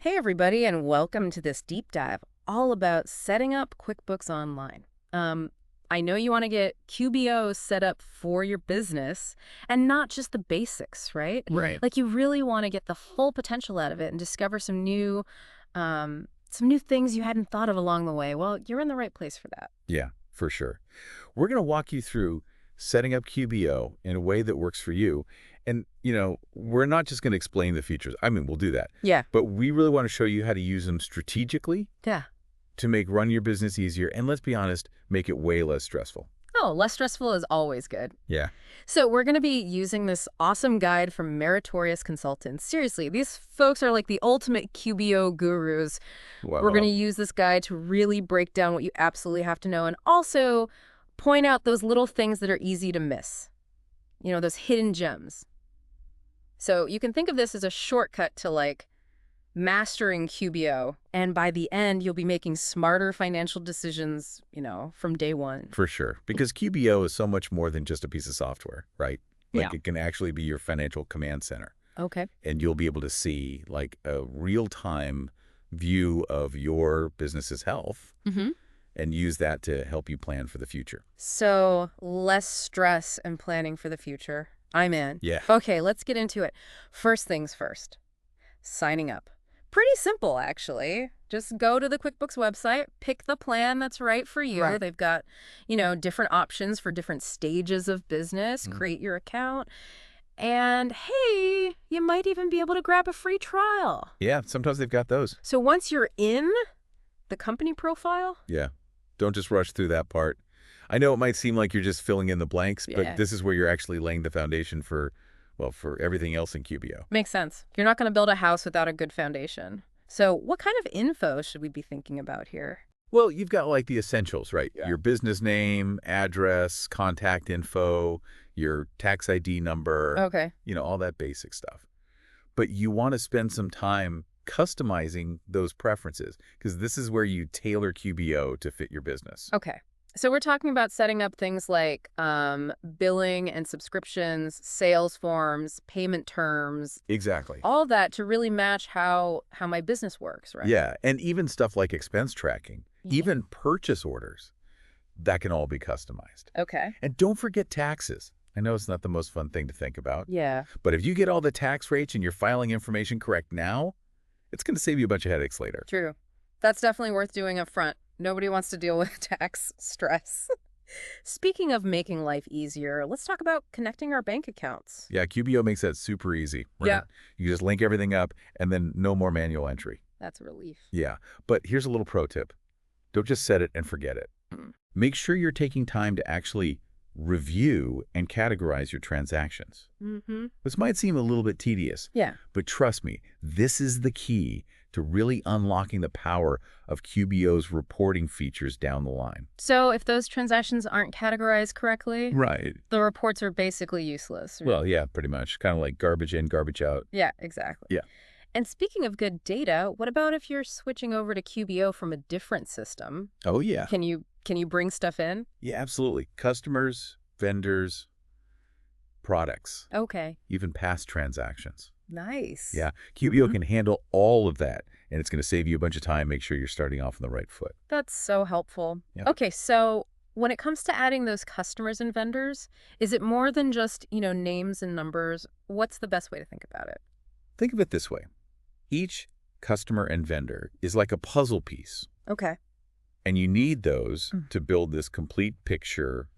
Hey, everybody, and welcome to this deep dive all about setting up QuickBooks Online. I know you want to get QBO set up for your business and not just the basics, right? Right. Like you really want to get the full potential out of it and discover some new things you hadn't thought of along the way. Well, you're in the right place for that. Yeah, for sure. We're going to walk you through setting up QBO in a way that works for you. And, we're not just going to explain the features. I mean, we'll do that. Yeah. But we really want to show you how to use them strategically Yeah. to make run your business easier. And let's be honest, make it way less stressful. Oh, less stressful is always good. Yeah. So we're going to be using this awesome guide from Meritorious Consultants. Seriously, these folks are like the ultimate QBO gurus. Well, We're going to use this guide to really break down what you absolutely have to know and also point out those little things that are easy to miss. Those hidden gems. So you can think of this as a shortcut to mastering QBO. And by the end, you'll be making smarter financial decisions, from day one. for sure. Because QBO is so much more than just a piece of software, right? Yeah. It can actually be your financial command center. Okay. And you'll be able to see a real-time view of your business's health Mm-hmm. and use that to help you plan for the future. So less stress and planning for the future. I'm in. Yeah. Okay, let's get into it. First things first, signing up. Pretty simple, actually. Just go to the QuickBooks website, pick the plan that's right for you. Right. They've got, different options for different stages of business. Create your account. And hey, you might even be able to grab a free trial. Yeah, sometimes they've got those. So once you're in the company profile, Yeah. Don't just rush through that part. I know it might seem like you're just filling in the blanks, Yeah. but this is where you're actually laying the foundation for everything else in QBO. makes sense. You're not going to build a house without a good foundation. So what kind of info should we be thinking about here? Well, you've got the essentials, right? Yeah. Your business name, address, contact info, your tax ID number, Okay. all that basic stuff. But you want to spend some time customizing those preferences because this is where you tailor QBO to fit your business. Okay. So we're talking about setting up things like billing and subscriptions, sales forms, payment terms, Exactly. all that to really match how my business works, right? Yeah, and even stuff like expense tracking, Yeah. even purchase orders, that can all be customized. Okay. And don't forget taxes. I know it's not the most fun thing to think about, Yeah. but if you get all the tax rates and your filing information correct now, it's going to save you a bunch of headaches later. True. That's definitely worth doing up front. Nobody wants to deal with tax stress. Speaking of making life easier, let's talk about connecting our bank accounts. Yeah, QBO makes that super easy. Right? Yeah. You just link everything up and then no more manual entry. That's a relief. Yeah, but here's a little pro tip. Don't just set it and forget it. Mm. Make sure you're taking time to actually review and categorize your transactions. Mm-hmm. This might seem a little bit tedious, Yeah. but trust me, this is the key to really unlocking the power of QBO's reporting features down the line. So if those transactions aren't categorized correctly, Right. the reports are basically useless. Well, yeah, pretty much. Kind of like garbage in, garbage out. Yeah, exactly. Yeah. And speaking of good data, what about if you're switching over to QBO from a different system? Oh, yeah. Can you bring stuff in? Yeah, absolutely. Customers, vendors, products, Okay. even past transactions. Nice. Yeah, QBO Mhm. can handle all of that, and it's going to save you a bunch of time, make sure you're starting off on the right foot. That's so helpful. Yep. Okay, so when it comes to adding those customers and vendors, is it more than just, names and numbers? What's the best way to think about it? Think of it this way. Each customer and vendor is like a puzzle piece, Okay. and you need those Mm. to build this complete picture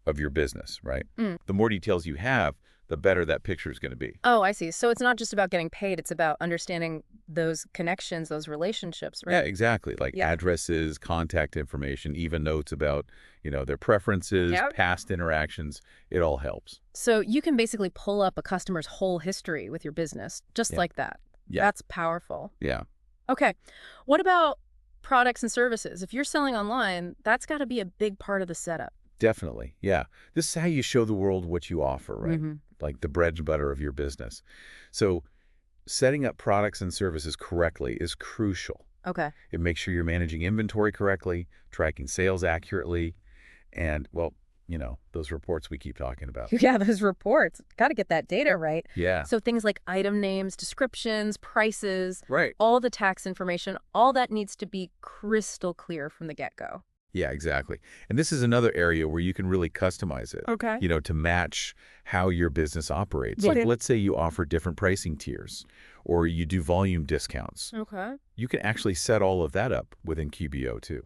of your business, right? Mm. The more details you have, the better that picture is going to be. Oh, I see. So it's not just about getting paid. It's about understanding those connections, those relationships, right? Yeah, exactly. Like Yeah. addresses, contact information, even notes about, their preferences, Yep. past interactions. It all helps. So you can basically pull up a customer's whole history with your business, just Yeah. like that. Yeah. That's powerful. Yeah. Okay. What about products and services? If you're selling online, that's got to be a big part of the setup. Definitely. Yeah. This is how you show the world what you offer, right? Mhm. Like the bread and butter of your business. So setting up products and services correctly is crucial. Okay. It makes sure you're managing inventory correctly, tracking sales accurately, and, those reports we keep talking about. Yeah, those reports. Got to get that data right. Yeah. So things like item names, descriptions, prices, Right. all the tax information, all that needs to be crystal clear from the get-go. Yeah, exactly. And this is another area where you can really customize it, Okay. to match how your business operates. Yeah. Like, let's say you offer different pricing tiers or you do volume discounts. Okay. You can actually set all of that up within QBO too.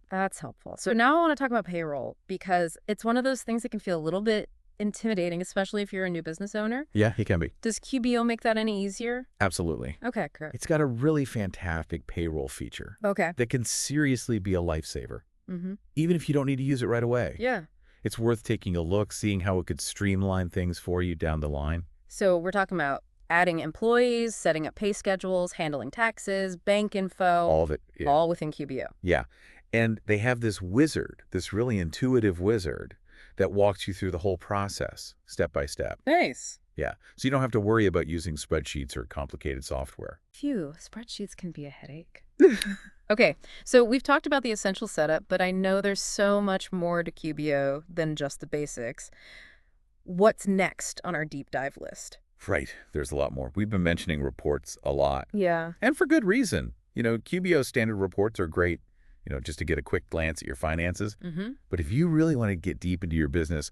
That's helpful. So now I want to talk about payroll because it's one of those things that can feel a little bit intimidating, especially if you're a new business owner. Yeah, it can be. Does QBO make that any easier? Absolutely. Okay, good. It's got a really fantastic payroll feature Okay. that can seriously be a lifesaver, Mm-hmm. even if you don't need to use it right away. Yeah. It's worth taking a look, seeing how it could streamline things for you down the line. So we're talking about adding employees, setting up pay schedules, handling taxes, bank info, All of it. Yeah. all within QBO. Yeah. And they have this wizard, this really intuitive wizard that walks you through the whole process, step by step. Nice. Yeah. So you don't have to worry about using spreadsheets or complicated software. Phew, spreadsheets can be a headache. Okay, so we've talked about the essential setup, but I know there's so much more to QBO than just the basics. What's next on our deep dive list? Right. There's a lot more. We've been mentioning reports a lot. Yeah. And for good reason. QBO standard reports are great, just to get a quick glance at your finances. Mm-hmm. But if you really want to get deep into your business,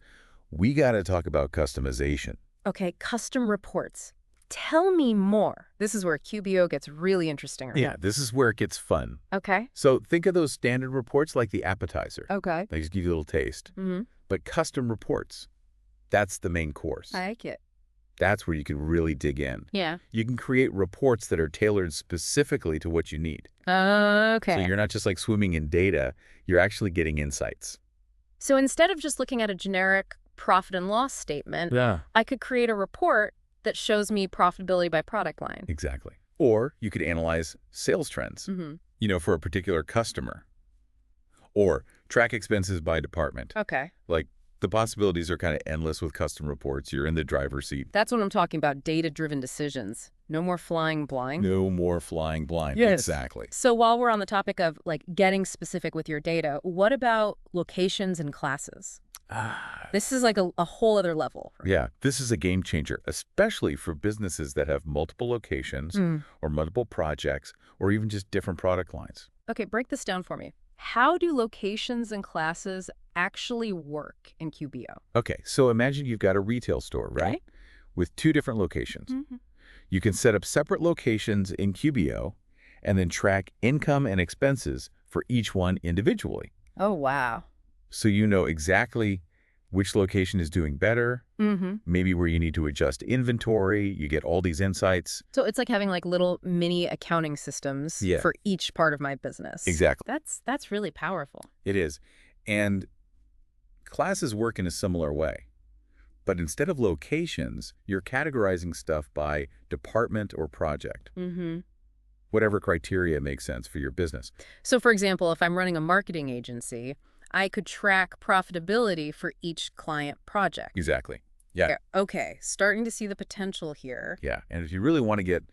we got to talk about customization. Okay, custom reports. Tell me more. This is where QBO gets really interesting. Right? Yeah, this is where it gets fun. Okay. So think of those standard reports like the appetizer. Okay. They just give you a little taste. Mm-hmm. But custom reports, that's the main course. I like it. That's where you can really dig in. Yeah. You can create reports that are tailored specifically to what you need. Okay. So you're not just like swimming in data, you're actually getting insights. So instead of just looking at a generic profit and loss statement, Yeah. I could create a report that shows me profitability by product line. Exactly. Or you could analyze sales trends, Mm-hmm. for a particular customer. Or track expenses by department. Okay. Like, the possibilities are kind of endless with custom reports. You're in the driver's seat. That's what I'm talking about, data-driven decisions. No more flying blind. No more flying blind. Yes. Exactly. So while we're on the topic of getting specific with your data, what about locations and classes? This is like a whole other level. Yeah, this is a game changer, especially for businesses that have multiple locations or multiple projects or even just different product lines. Okay, break this down for me. How do locations and classes actually work in QBO? Okay, so imagine you've got a retail store, right? Okay. With 2 different locations. Mm-hmm. You can set up separate locations in QBO and then track income and expenses for each one individually. Oh, wow. So you know exactly which location is doing better, Mm-hmm. maybe where you need to adjust inventory. You get all these insights. So it's like having little mini accounting systems Yeah. for each part of my business. Exactly. That's really powerful. It is. And classes work in a similar way. But instead of locations, you're categorizing stuff by department or project, Mm-hmm. whatever criteria makes sense for your business. So, for example, if I'm running a marketing agency, I could track profitability for each client project. Exactly. Yeah. Okay, starting to see the potential here. Yeah. And if you really want to get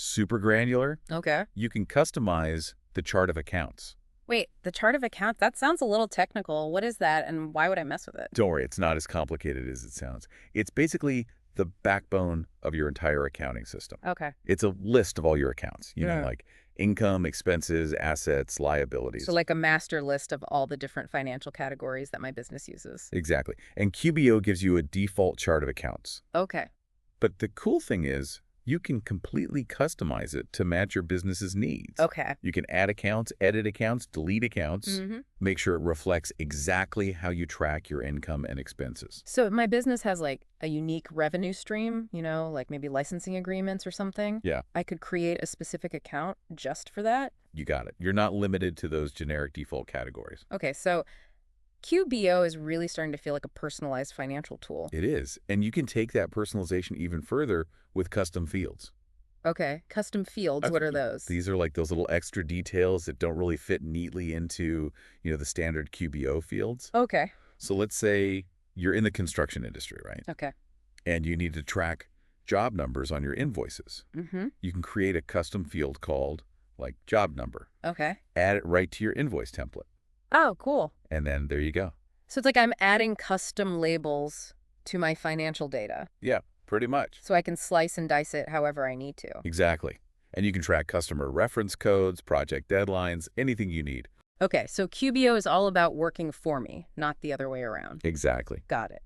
super granular, Okay. you can customize the chart of accounts. Wait, the chart of accounts, that sounds a little technical. What is that and why would I mess with it? Don't worry, it's not as complicated as it sounds. It's basically the backbone of your entire accounting system. Okay. It's a list of all your accounts, Yeah. like income, expenses, assets, liabilities. So like a master list of all the different financial categories that my business uses. Exactly. And QBO gives you a default chart of accounts. Okay. But the cool thing is you can completely customize it to match your business's needs. Okay. You can add accounts, edit accounts, delete accounts, Mm-hmm. make sure it reflects exactly how you track your income and expenses. So if my business has a unique revenue stream, like maybe licensing agreements or something. Yeah. I could create a specific account just for that. You got it. You're not limited to those generic default categories. Okay, so QBO is really starting to feel like a personalized financial tool. It is. And you can take that personalization even further with custom fields. Okay, custom fields, what are those? These are like those little extra details that don't really fit neatly into, the standard QBO fields. Okay. So let's say you're in the construction industry, right? Okay. And you need to track job numbers on your invoices. Mm-hmm. You can create a custom field called job number. Okay. Add it right to your invoice template. Oh, cool. And then there you go. So it's like I'm adding custom labels to my financial data, Yeah, pretty much. so I can slice and dice it however I need to. Exactly. And you can track customer reference codes, project deadlines, anything you need. Okay, so QBO is all about working for me, not the other way around. Exactly. Got it.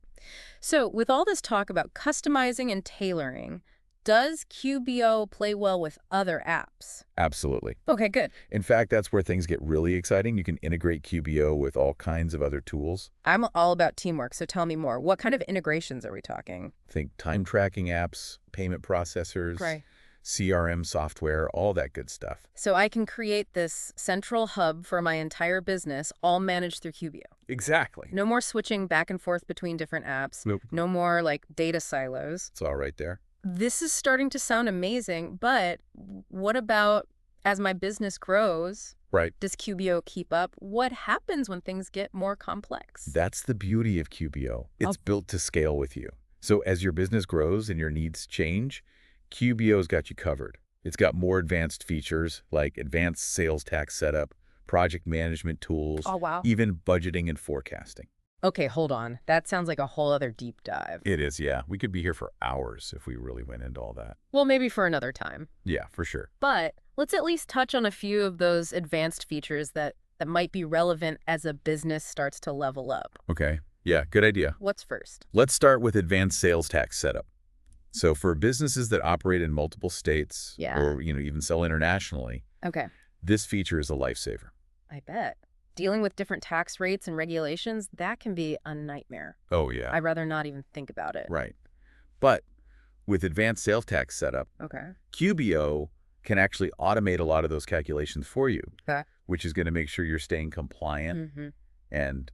So with all this talk about customizing and tailoring, does QBO play well with other apps? Absolutely. Okay, good. In fact, that's where things get really exciting. You can integrate QBO with all kinds of other tools. I'm all about teamwork, so tell me more. What kind of integrations are we talking? Think time tracking apps, payment processors, Right. CRM software, all that good stuff. So I can create this central hub for my entire business, all managed through QBO. Exactly. No more switching back and forth between different apps. Nope. No more like data silos. It's all right there. This is starting to sound amazing, but what about as my business grows? Right. Does QBO keep up? What happens when things get more complex? That's the beauty of QBO. It's built to scale with you. So as your business grows and your needs change, QBO's got you covered. It's got more advanced features like advanced sales tax setup, project management tools, Oh, wow. even budgeting and forecasting. Okay, hold on. That sounds like a whole other deep dive. It is, yeah. We could be here for hours if we really went into all that. Well, maybe for another time. Yeah, for sure. But let's at least touch on a few of those advanced features that might be relevant as a business starts to level up. Okay. Yeah, good idea. What's first? Let's start with advanced sales tax setup. So for businesses that operate in multiple states Yeah. or even sell internationally, Okay, this feature is a lifesaver. I bet. Dealing with different tax rates and regulations, that can be a nightmare. Oh, yeah. I'd rather not even think about it. Right. But with advanced sales tax setup, Okay. QBO can actually automate a lot of those calculations for you, Okay. which is going to make sure you're staying compliant Mm-hmm. and,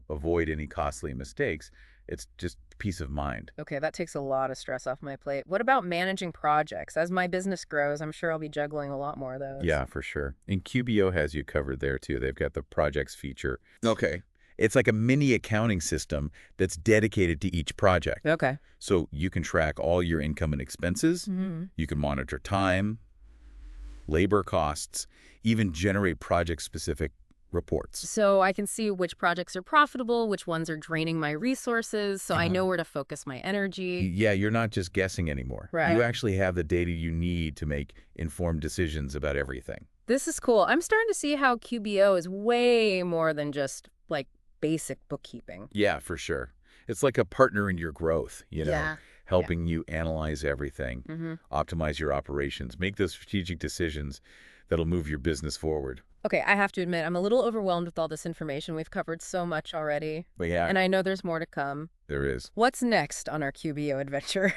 avoid any costly mistakes. It's just peace of mind. Okay, that takes a lot of stress off my plate. What about managing projects? As my business grows, I'm sure I'll be juggling a lot more of those. Yeah, for sure. And QBO has you covered there, too. They've got the projects feature. Okay. It's like a mini accounting system that's dedicated to each project. Okay. So you can track all your income and expenses. Mm-hmm. You can monitor time, labor costs, even generate project-specific reports. So I can see which projects are profitable, which ones are draining my resources, so I know where to focus my energy. Yeah, you're not just guessing anymore. Right. You actually have the data you need to make informed decisions about everything. This is cool. I'm starting to see how QBO is way more than just, like, basic bookkeeping. Yeah, for sure. It's like a partner in your growth, Yeah. helping you analyze everything, Mm-hmm. optimize your operations, make those strategic decisions that'll move your business forward. Okay, I have to admit, I'm a little overwhelmed with all this information. We've covered so much already, But yeah, and I know there's more to come. there is. What's next on our QBO adventure?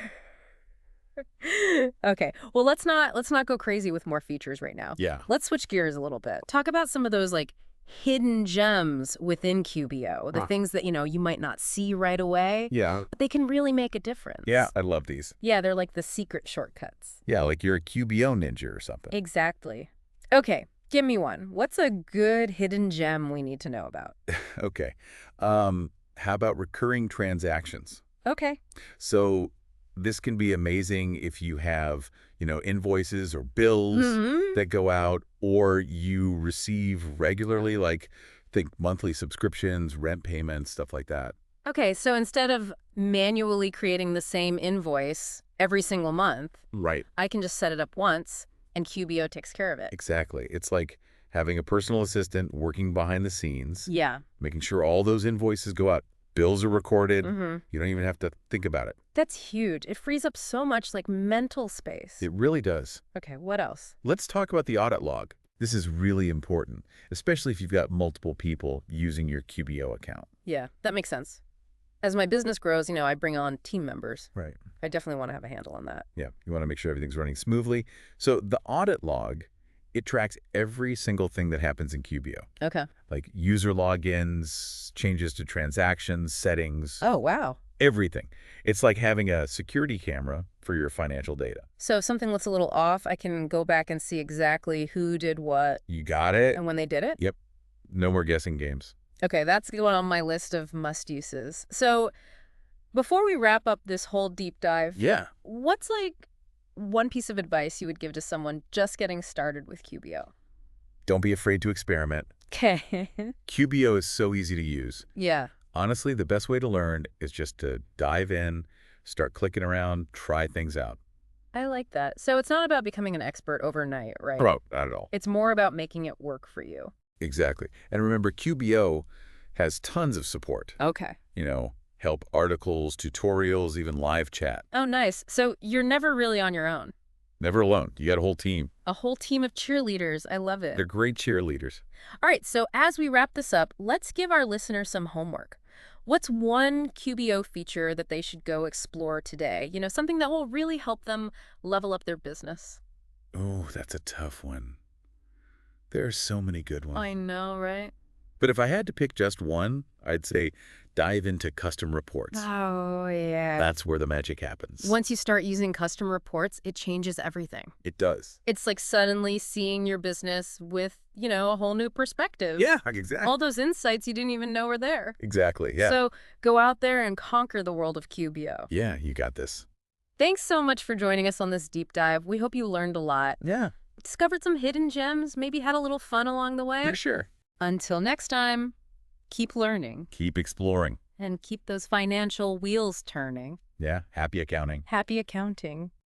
Okay, well, let's not go crazy with more features right now. Yeah. Let's switch gears a little bit. Talk about some of those, like, hidden gems within QBO, the things that, you might not see right away, Yeah. but they can really make a difference. Yeah, I love these. Yeah, they're like the secret shortcuts. Yeah, like you're a QBO ninja or something. Exactly. Okay, give me one. What's a good hidden gem we need to know about? Okay. How about recurring transactions? Okay. So this can be amazing if you have, invoices or bills Mhm. that go out or you receive regularly, like think monthly subscriptions, rent payments, stuff like that. Okay, so instead of manually creating the same invoice every single month, Right. I can just set it up once and QBO takes care of it. Exactly. It's like having a personal assistant working behind the scenes, Yeah. making sure all those invoices go out. Bills are recorded. Mm-hmm. You don't even have to think about it. That's huge. It frees up so much, like, mental space. It really does. Okay, what else? Let's talk about the audit log. This is really important, especially if you've got multiple people using your QBO account. Yeah, that makes sense. As my business grows, I bring on team members. Right. I definitely want to have a handle on that. Yeah. You want to make sure everything's running smoothly. So the audit log, it tracks every single thing that happens in QBO, Okay. like user logins, changes to transactions, settings, Oh, wow. everything. It's like having a security camera for your financial data. So if something looks a little off, I can go back and see exactly who did what You got it? and when they did it? Yep. No more guessing games. Okay, that's going on my list of must-uses. So before we wrap up this whole deep dive, Yeah. what's, like, one piece of advice you would give to someone just getting started with QBO? Don't be afraid to experiment. Okay. QBO is so easy to use. Yeah. Honestly, the best way to learn is just to dive in, start clicking around, try things out. I like that. So it's not about becoming an expert overnight, right? Bro, not at all. It's more about making it work for you. Exactly. And remember, QBO has tons of support. Okay. Help articles, tutorials, even live chat. Oh, nice. So you're never really on your own. Never alone. You got a whole team. A whole team of cheerleaders. I love it. They're great cheerleaders. All right, so as we wrap this up, let's give our listeners some homework. What's one QBO feature that they should go explore today? Something that will really help them level up their business. Oh, that's a tough one. There are so many good ones. I know, right? But if I had to pick just one, I'd say dive into custom reports. Oh, yeah. That's where the magic happens. Once you start using custom reports, it changes everything. It does. It's like suddenly seeing your business with, a whole new perspective. Yeah, exactly. All those insights you didn't even know were there. Exactly, yeah. So go out there and conquer the world of QBO. Yeah, you got this. Thanks so much for joining us on this deep dive. We hope you learned a lot. Yeah. Discovered some hidden gems, maybe had a little fun along the way. For sure. Until next time, keep learning. Keep exploring. And keep those financial wheels turning. Yeah, happy accounting. Happy accounting.